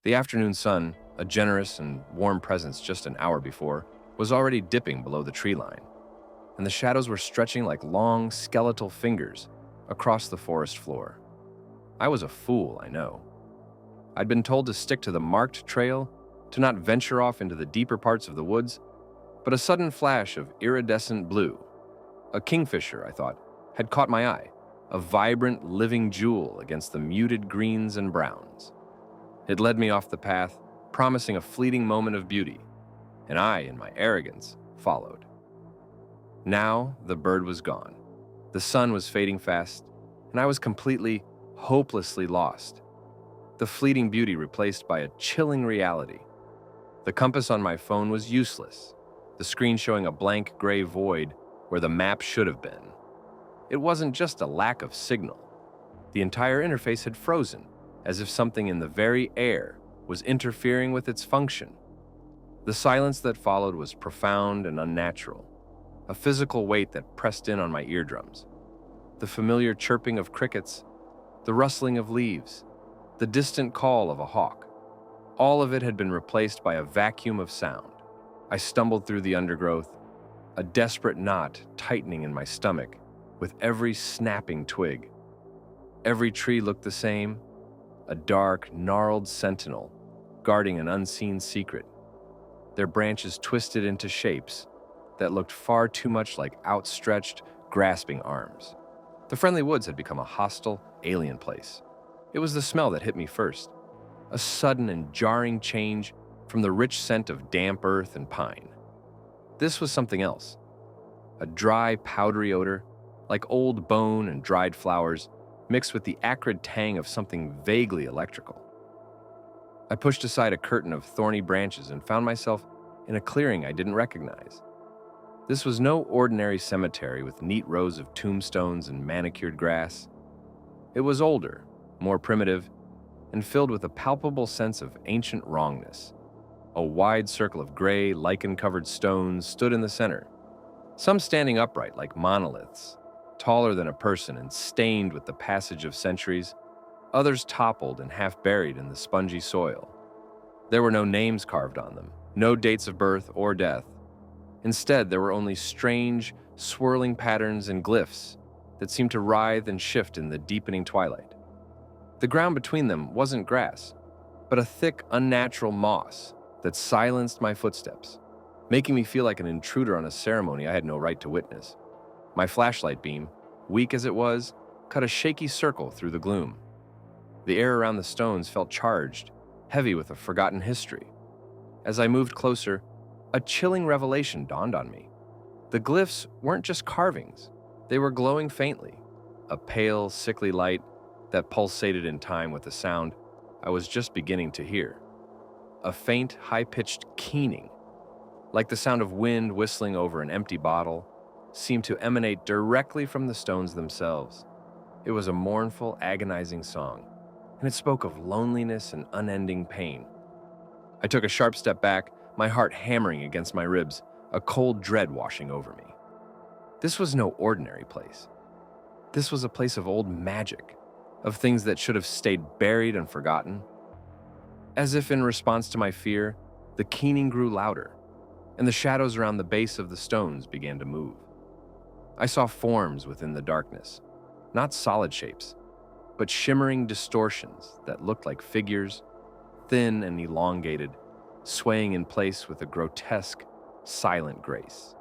The afternoon sun, a generous and warm presence just an hour before, was already dipping below the tree line, and the shadows were stretching like long, skeletal fingers across the forest floor. I was a fool, I know. I'd been told to stick to the marked trail, to not venture off into the deeper parts of the woods, but a sudden flash of iridescent blue, a kingfisher, I thought, had caught my eye, a vibrant, living jewel against the muted greens and browns. It led me off the path, promising a fleeting moment of beauty, and I, in my arrogance, followed. Now the bird was gone. The sun was fading fast, and I was completely, hopelessly lost. The fleeting beauty replaced by a chilling reality. The compass on my phone was useless, the screen showing a blank gray void where the map should have been. It wasn't just a lack of signal. The entire interface had frozen, as if something in the very air was interfering with its function. The silence that followed was profound and unnatural, a physical weight that pressed in on my eardrums. The familiar chirping of crickets, the rustling of leaves, the distant call of a hawk. All of it had been replaced by a vacuum of sound. I stumbled through the undergrowth, a desperate knot tightening in my stomach with every snapping twig. Every tree looked the same, a dark, gnarled sentinel guarding an unseen secret. Their branches twisted into shapes that looked far too much like outstretched, grasping arms. The friendly woods had become a hostile, alien place. It was the smell that hit me first, a sudden and jarring change from the rich scent of damp earth and pine. This was something else, a dry, powdery odor, like old bone and dried flowers, mixed with the acrid tang of something vaguely electrical. I pushed aside a curtain of thorny branches and found myself in a clearing I didn't recognize. This was no ordinary cemetery with neat rows of tombstones and manicured grass. It was older, more primitive, and filled with a palpable sense of ancient wrongness. A wide circle of gray, lichen-covered stones stood in the center, some standing upright like monoliths, taller than a person and stained with the passage of centuries, others toppled and half buried in the spongy soil. There were no names carved on them, no dates of birth or death. Instead, there were only strange, swirling patterns and glyphs that seemed to writhe and shift in the deepening twilight. The ground between them wasn't grass, but a thick, unnatural moss that silenced my footsteps, making me feel like an intruder on a ceremony I had no right to witness. My flashlight beam, weak as it was, cut a shaky circle through the gloom. The air around the stones felt charged, heavy with a forgotten history. As I moved closer, a chilling revelation dawned on me. The glyphs weren't just carvings, they were glowing faintly, a pale, sickly light that pulsated in time with the sound I was just beginning to hear. A faint, high-pitched keening, like the sound of wind whistling over an empty bottle, seemed to emanate directly from the stones themselves. It was a mournful, agonizing song, and it spoke of loneliness and unending pain. I took a sharp step back, my heart hammering against my ribs, a cold dread washing over me. This was no ordinary place. This was a place of old magic, of things that should have stayed buried and forgotten. As if in response to my fear, the keening grew louder, and the shadows around the base of the stones began to move. I saw forms within the darkness, not solid shapes, but shimmering distortions that looked like figures, thin and elongated, swaying in place with a grotesque, silent grace.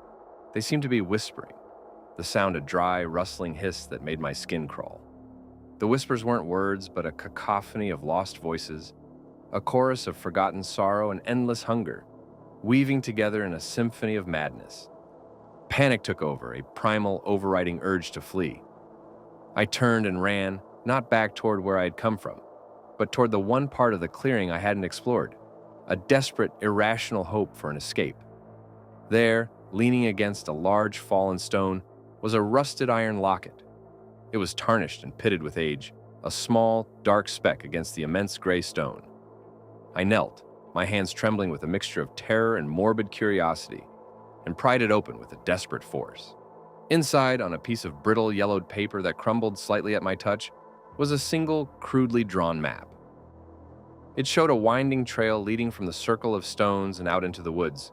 They seemed to be whispering, the sound a dry, rustling hiss that made my skin crawl. The whispers weren't words, but a cacophony of lost voices, a chorus of forgotten sorrow and endless hunger, weaving together in a symphony of madness. Panic took over, a primal, overriding urge to flee. I turned and ran, not back toward where I had come from, but toward the one part of the clearing I hadn't explored, a desperate, irrational hope for an escape. There, leaning against a large fallen stone, was a rusted iron locket. It was tarnished and pitted with age, a small, dark speck against the immense gray stone. I knelt, my hands trembling with a mixture of terror and morbid curiosity, and pried it open with a desperate force. Inside, on a piece of brittle, yellowed paper that crumbled slightly at my touch, was a single, crudely drawn map. It showed a winding trail leading from the circle of stones and out into the woods.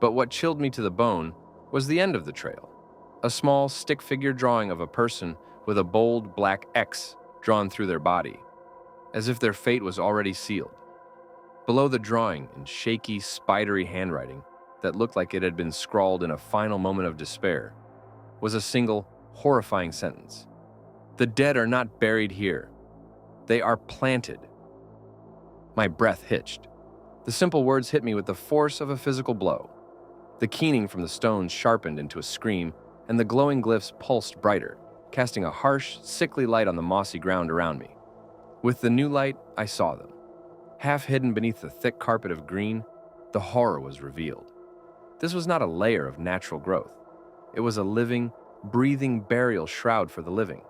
But what chilled me to the bone was the end of the trail. A small stick figure drawing of a person with a bold black X drawn through their body, as if their fate was already sealed. Below the drawing, in shaky, spidery handwriting that looked like it had been scrawled in a final moment of despair, was a single, horrifying sentence. "The dead are not buried here. They are planted." My breath hitched. The simple words hit me with the force of a physical blow. The keening from the stones sharpened into a scream, and the glowing glyphs pulsed brighter, casting a harsh, sickly light on the mossy ground around me. With the new light, I saw them. Half hidden beneath the thick carpet of green, the horror was revealed. This was not a layer of natural growth. It was a living, breathing burial shroud for the living.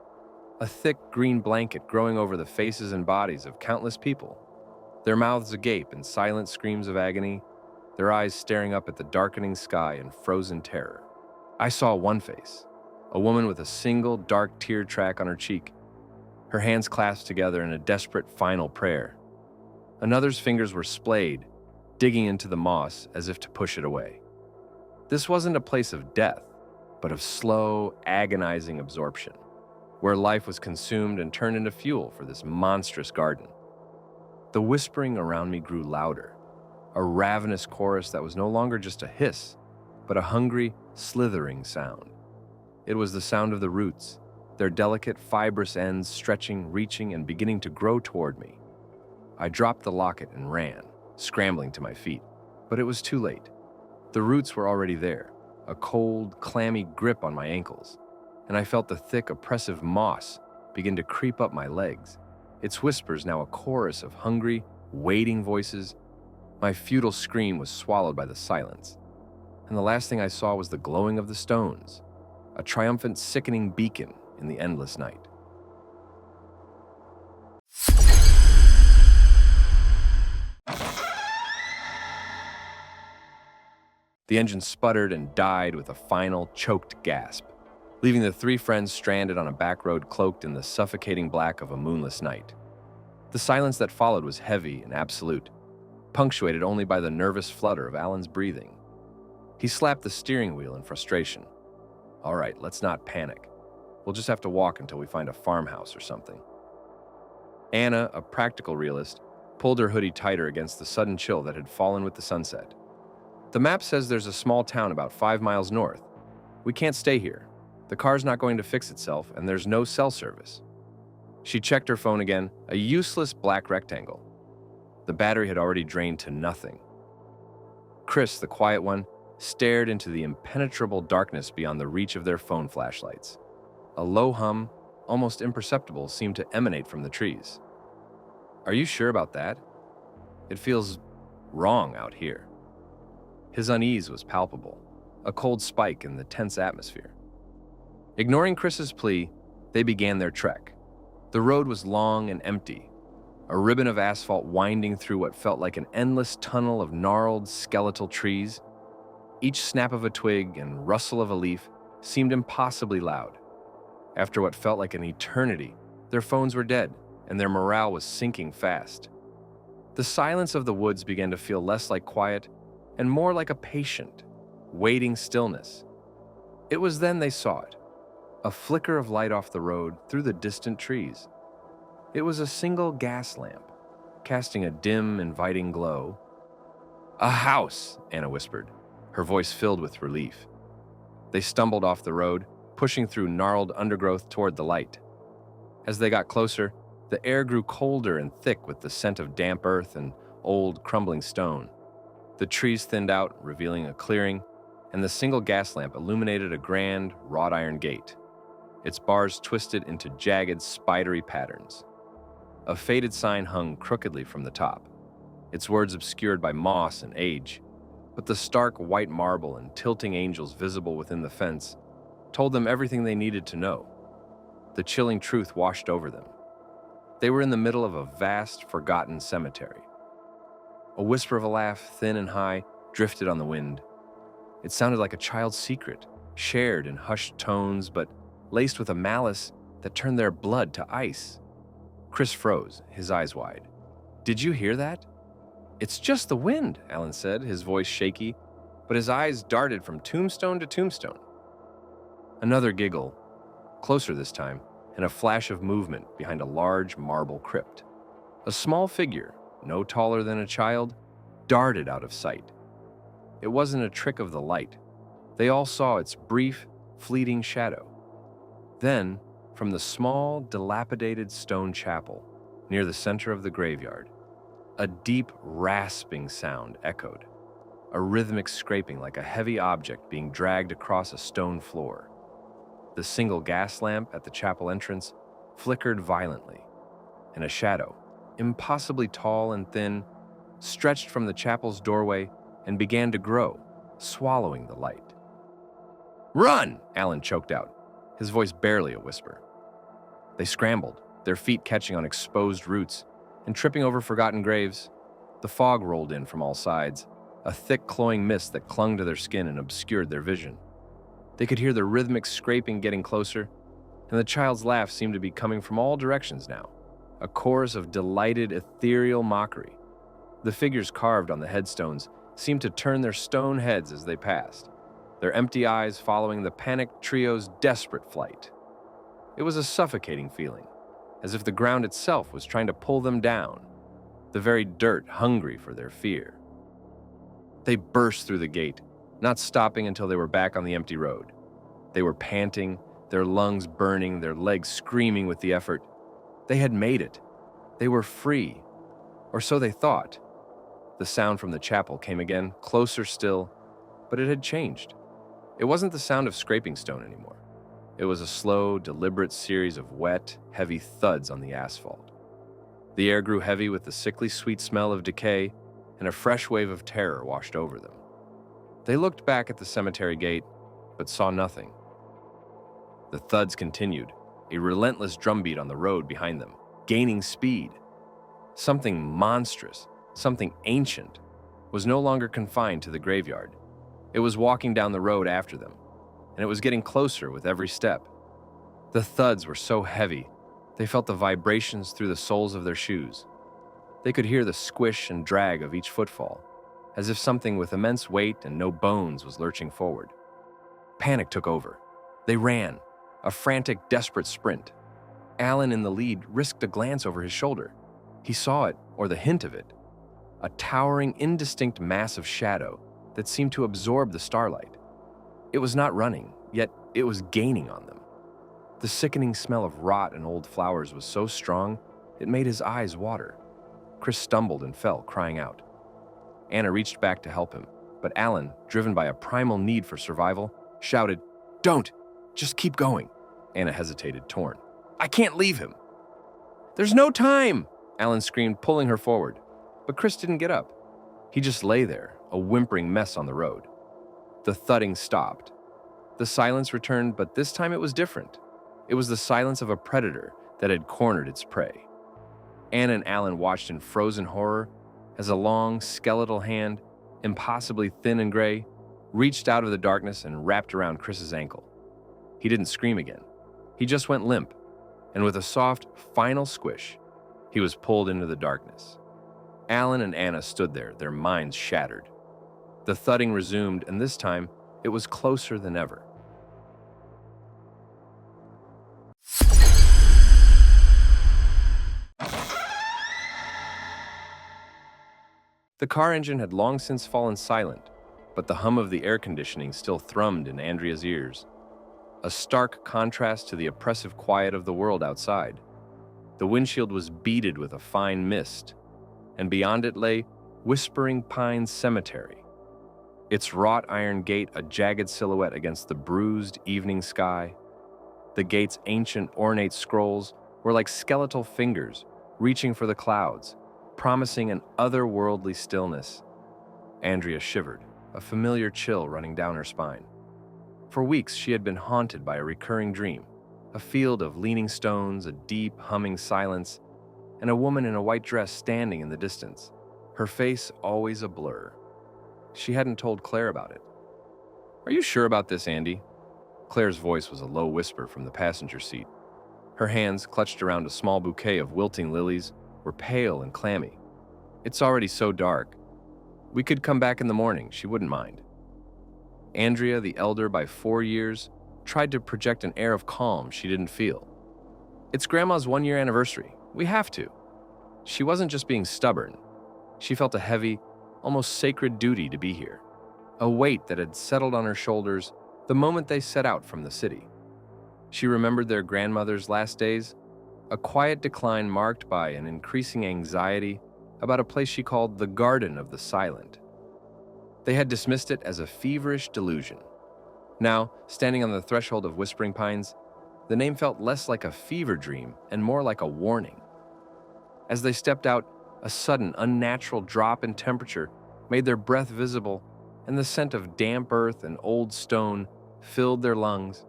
A thick green blanket growing over the faces and bodies of countless people. Their mouths agape in silent screams of agony, their eyes staring up at the darkening sky in frozen terror. I saw one face, a woman with a single dark tear track on her cheek, her hands clasped together in a desperate final prayer. Another's fingers were splayed, digging into the moss as if to push it away. This wasn't a place of death, but of slow, agonizing absorption, where life was consumed and turned into fuel for this monstrous garden. The whispering around me grew louder, a ravenous chorus that was no longer just a hiss, but a hungry, slithering sound. It was the sound of the roots, their delicate, fibrous ends stretching, reaching, and beginning to grow toward me. I dropped the locket and ran, scrambling to my feet, but it was too late. The roots were already there, a cold, clammy grip on my ankles, and I felt the thick, oppressive moss begin to creep up my legs, its whispers now a chorus of hungry, waiting voices. My futile scream was swallowed by the silence, and the last thing I saw was the glowing of the stones, a triumphant, sickening beacon in the endless night. The engine sputtered and died with a final, choked gasp, leaving the three friends stranded on a back road cloaked in the suffocating black of a moonless night. The silence that followed was heavy and absolute, punctuated only by the nervous flutter of Alan's breathing. He slapped the steering wheel in frustration. "All right, let's not panic. We'll just have to walk until we find a farmhouse or something." Anna, a practical realist, pulled her hoodie tighter against the sudden chill that had fallen with the sunset. "The map says there's a small town about 5 miles north. We can't stay here. The car's not going to fix itself, and there's no cell service." She checked her phone again, a useless black rectangle. The battery had already drained to nothing. Chris, the quiet one, stared into the impenetrable darkness beyond the reach of their phone flashlights. A low hum, almost imperceptible, seemed to emanate from the trees. "Are you sure about that? It feels wrong out here." His unease was palpable, a cold spike in the tense atmosphere. Ignoring Chris's plea, they began their trek. The road was long and empty, a ribbon of asphalt winding through what felt like an endless tunnel of gnarled, skeletal trees. Each snap of a twig and rustle of a leaf seemed impossibly loud. After what felt like an eternity, their phones were dead, and their morale was sinking fast. The silence of the woods began to feel less like quiet and more like a patient, waiting stillness. It was then they saw it, a flicker of light off the road through the distant trees. It was a single gas lamp, casting a dim, inviting glow. "A house," Anna whispered, her voice filled with relief. They stumbled off the road, pushing through gnarled undergrowth toward the light. As they got closer, the air grew colder and thick with the scent of damp earth and old, crumbling stone. The trees thinned out, revealing a clearing, and the single gas lamp illuminated a grand, wrought iron gate, its bars twisted into jagged, spidery patterns. A faded sign hung crookedly from the top, its words obscured by moss and age, but the stark white marble and tilting angels visible within the fence told them everything they needed to know. The chilling truth washed over them. They were in the middle of a vast, forgotten cemetery. A whisper of a laugh, thin and high, drifted on the wind. It sounded like a child's secret, shared in hushed tones, but laced with a malice that turned their blood to ice. Chris froze, his eyes wide. Did you hear that? It's just the wind, Alan said, his voice shaky, but his eyes darted from tombstone to tombstone. Another giggle, closer this time, and a flash of movement behind a large marble crypt. A small figure, no taller than a child, darted out of sight. It wasn't a trick of the light. They all saw its brief, fleeting shadow. Then, from the small, dilapidated stone chapel near the center of the graveyard, a deep, rasping sound echoed, a rhythmic scraping like a heavy object being dragged across a stone floor. The single gas lamp at the chapel entrance flickered violently, and a shadow, impossibly tall and thin, stretched from the chapel's doorway and began to grow, swallowing the light. "Run!" Alan choked out, his voice barely a whisper. They scrambled, their feet catching on exposed roots and tripping over forgotten graves. The fog rolled in from all sides, a thick, cloying mist that clung to their skin and obscured their vision. They could hear the rhythmic scraping getting closer, and the child's laugh seemed to be coming from all directions now, a chorus of delighted, ethereal mockery. The figures carved on the headstones seemed to turn their stone heads as they passed, their empty eyes following the panicked trio's desperate flight. It was a suffocating feeling, as if the ground itself was trying to pull them down, the very dirt hungry for their fear. They burst through the gate, not stopping until they were back on the empty road. They were panting, their lungs burning, their legs screaming with the effort. They had made it. They were free, or so they thought. The sound from the chapel came again, closer still, but it had changed. It wasn't the sound of scraping stone anymore. It was a slow, deliberate series of wet, heavy thuds on the asphalt. The air grew heavy with the sickly sweet smell of decay, and a fresh wave of terror washed over them. They looked back at the cemetery gate, but saw nothing. The thuds continued, a relentless drumbeat on the road behind them, gaining speed. Something monstrous, something ancient, was no longer confined to the graveyard. It was walking down the road after them, and it was getting closer with every step. The thuds were so heavy, they felt the vibrations through the soles of their shoes. They could hear the squish and drag of each footfall, as if something with immense weight and no bones was lurching forward. Panic took over. They ran, a frantic, desperate sprint. Alan in the lead risked a glance over his shoulder. He saw it, or the hint of it, a towering, indistinct mass of shadow that seemed to absorb the starlight. It was not running, yet it was gaining on them. The sickening smell of rot and old flowers was so strong, it made his eyes water. Chris stumbled and fell, crying out. Anna reached back to help him, but Alan, driven by a primal need for survival, shouted, "Don't! Just keep going." Anna hesitated, torn. "I can't leave him." "There's no time!" Alan screamed, pulling her forward. But Chris didn't get up. He just lay there, a whimpering mess on the road. The thudding stopped. The silence returned, but this time it was different. It was the silence of a predator that had cornered its prey. Anna and Alan watched in frozen horror as a long, skeletal hand, impossibly thin and gray, reached out of the darkness and wrapped around Chris's ankle. He didn't scream again. He just went limp, and with a soft, final squish, he was pulled into the darkness. Alan and Anna stood there, their minds shattered. The thudding resumed, and this time, it was closer than ever. The car engine had long since fallen silent, but the hum of the air conditioning still thrummed in Andrea's ears, a stark contrast to the oppressive quiet of the world outside. The windshield was beaded with a fine mist, and beyond it lay Whispering Pines Cemetery, its wrought iron gate a jagged silhouette against the bruised evening sky. The gate's ancient, ornate scrolls were like skeletal fingers reaching for the clouds, promising an otherworldly stillness. Andrea shivered, a familiar chill running down her spine. For weeks, she had been haunted by a recurring dream, a field of leaning stones, a deep, humming silence, and a woman in a white dress standing in the distance, her face always a blur. She hadn't told Claire about it. "Are you sure about this, Andy?" Claire's voice was a low whisper from the passenger seat. Her hands, clutched around a small bouquet of wilting lilies, were pale and clammy. It's already so dark. We could come back in the morning, she wouldn't mind. Andrea, the elder by 4 years, tried to project an air of calm she didn't feel. It's Grandma's 1-year anniversary. We have to. She wasn't just being stubborn. She felt a heavy, almost sacred duty to be here. A weight that had settled on her shoulders the moment they set out from the city. She remembered their grandmother's last days, a quiet decline marked by an increasing anxiety about a place she called the Garden of the Silent. They had dismissed it as a feverish delusion. Now, standing on the threshold of Whispering Pines, the name felt less like a fever dream and more like a warning. As they stepped out, a sudden, unnatural drop in temperature made their breath visible, and the scent of damp earth and old stone filled their lungs.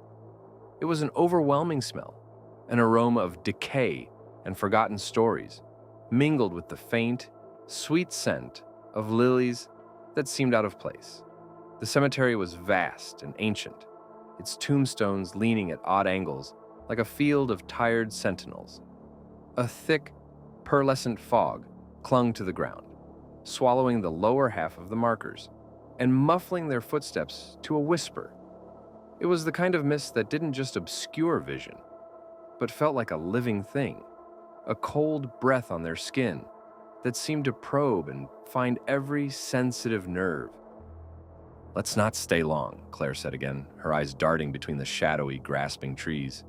It was an overwhelming smell, an aroma of decay and forgotten stories, mingled with the faint, sweet scent of lilies that seemed out of place. The cemetery was vast and ancient, its tombstones leaning at odd angles like a field of tired sentinels. A thick, pearlescent fog clung to the ground, swallowing the lower half of the markers and muffling their footsteps to a whisper. It was the kind of mist that didn't just obscure vision, but felt like a living thing, a cold breath on their skin that seemed to probe and find every sensitive nerve. "Let's not stay long," Claire said again, her eyes darting between the shadowy, grasping trees.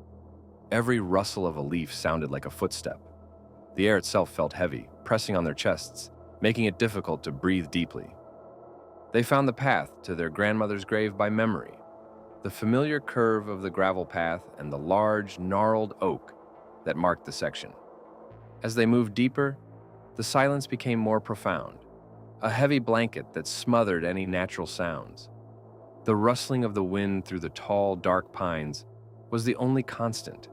Every rustle of a leaf sounded like a footstep. The air itself felt heavy, pressing on their chests, making it difficult to breathe deeply. They found the path to their grandmother's grave by memory, the familiar curve of the gravel path and the large, gnarled oak that marked the section. As they moved deeper, the silence became more profound, a heavy blanket that smothered any natural sounds. The rustling of the wind through the tall, dark pines was the only constant,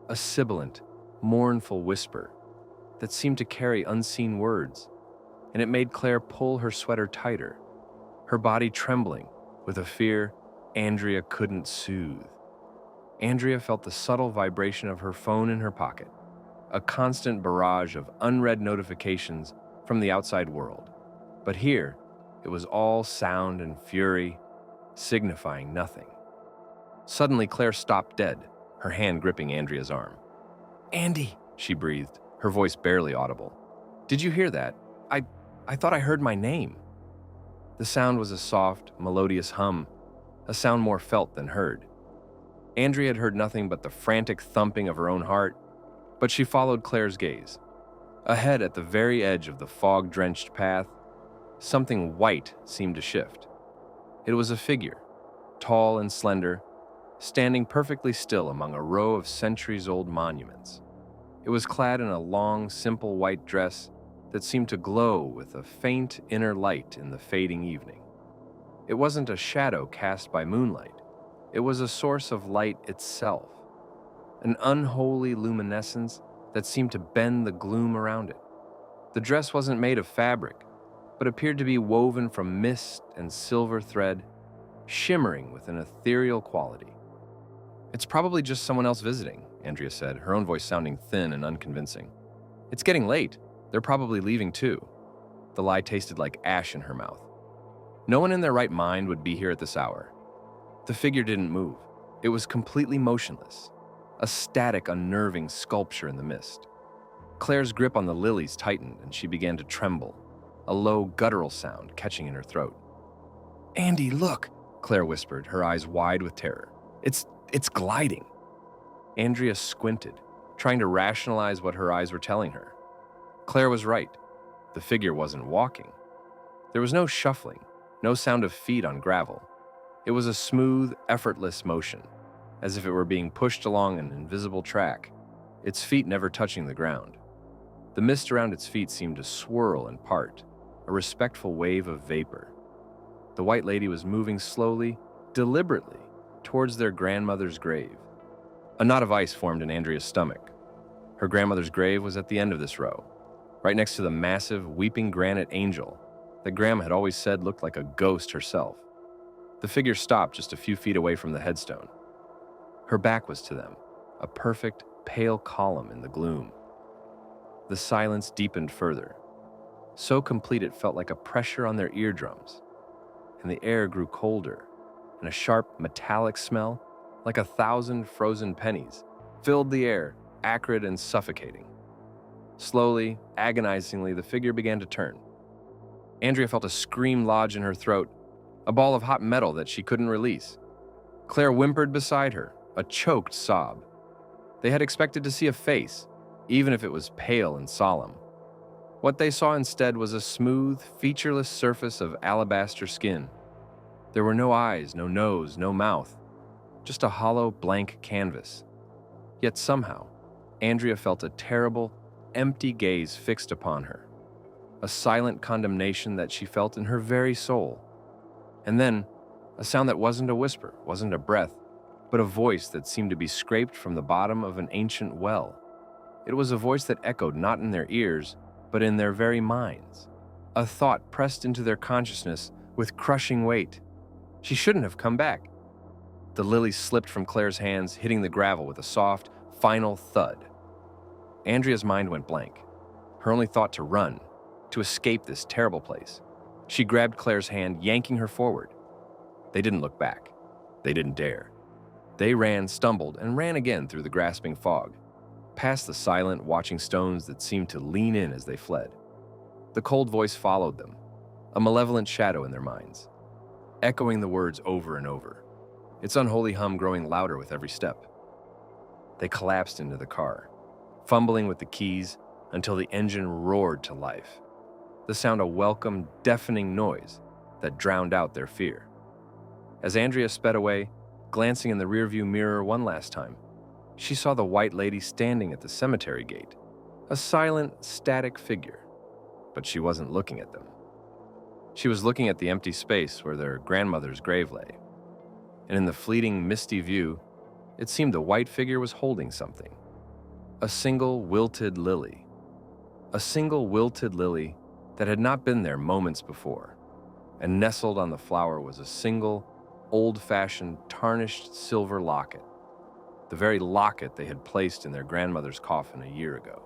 a sibilant, mournful whisper that seemed to carry unseen words, and it made Claire pull her sweater tighter, her body trembling with a fear Andrea couldn't soothe. Andrea felt the subtle vibration of her phone in her pocket, a constant barrage of unread notifications from the outside world. But here, it was all sound and fury, signifying nothing. Suddenly, Claire stopped dead, her hand gripping Andrea's arm. "Andy," she breathed, her voice barely audible. "Did you hear that? I thought I heard my name." The sound was a soft, melodious hum, a sound more felt than heard. Andrea had heard nothing but the frantic thumping of her own heart, but she followed Claire's gaze. Ahead, at the very edge of the fog-drenched path, something white seemed to shift. It was a figure, tall and slender, standing perfectly still among a row of centuries-old monuments. It was clad in a long, simple white dress that seemed to glow with a faint inner light in the fading evening. It wasn't a shadow cast by moonlight. It was a source of light itself, an unholy luminescence that seemed to bend the gloom around it. The dress wasn't made of fabric, but appeared to be woven from mist and silver thread, shimmering with an ethereal quality. "It's probably just someone else visiting," Andrea said, her own voice sounding thin and unconvincing. "It's getting late. They're probably leaving too." The lie tasted like ash in her mouth. No one in their right mind would be here at this hour. The figure didn't move. It was completely motionless, a static, unnerving sculpture in the mist. Claire's grip on the lilies tightened and she began to tremble, a low, guttural sound catching in her throat. "Andy, look," Claire whispered, her eyes wide with terror. It's gliding." Andrea squinted, trying to rationalize what her eyes were telling her. Claire was right. The figure wasn't walking. There was no shuffling, no sound of feet on gravel. It was a smooth, effortless motion, as if it were being pushed along an invisible track, its feet never touching the ground. The mist around its feet seemed to swirl and part, a respectful wave of vapor. The white lady was moving slowly, deliberately, towards their grandmother's grave. A knot of ice formed in Andrea's stomach. Her grandmother's grave was at the end of this row, right next to the massive, weeping granite angel that Grandma had always said looked like a ghost herself. The figure stopped just a few feet away from the headstone. Her back was to them, a perfect, pale column in the gloom. The silence deepened further. so complete it felt like a pressure on their eardrums, and the air grew colder, and a sharp metallic smell, like 1,000 frozen pennies, filled the air, acrid and suffocating. Slowly, agonizingly, the figure began to turn. Andrea felt a scream lodge in her throat, a ball of hot metal that she couldn't release. Claire whimpered beside her, a choked sob. They had expected to see a face, even if it was pale and solemn. What they saw instead was a smooth, featureless surface of alabaster skin. There were no eyes, no nose, no mouth, just a hollow, blank canvas. Yet somehow, Andrea felt a terrible, empty gaze fixed upon her, a silent condemnation that she felt in her very soul. And then, a sound that wasn't a whisper, wasn't a breath, but a voice that seemed to be scraped from the bottom of an ancient well. It was a voice that echoed not in their ears, but in their very minds. A thought pressed into their consciousness with crushing weight. She shouldn't have come back. The lily slipped from Claire's hands, hitting the gravel with a soft, final thud. Andrea's mind went blank. Her only thought to run, to escape this terrible place. She grabbed Claire's hand, yanking her forward. They didn't look back. They didn't dare. They ran, stumbled, and ran again through the grasping fog, past the silent, watching stones that seemed to lean in as they fled. The cold voice followed them, a malevolent shadow in their minds, echoing the words over and over, its unholy hum growing louder with every step. They collapsed into the car, fumbling with the keys until the engine roared to life, the sound a welcome, deafening noise that drowned out their fear. As Andrea sped away, glancing in the rearview mirror one last time, she saw the white lady standing at the cemetery gate, a silent, static figure, but she wasn't looking at them. She was looking at the empty space where their grandmother's grave lay, and in the fleeting, misty view, it seemed the white figure was holding something. A single wilted lily. A single wilted lily that had not been there moments before, and nestled on the flower was a single, old-fashioned, tarnished silver locket, the very locket they had placed in their grandmother's coffin a year ago.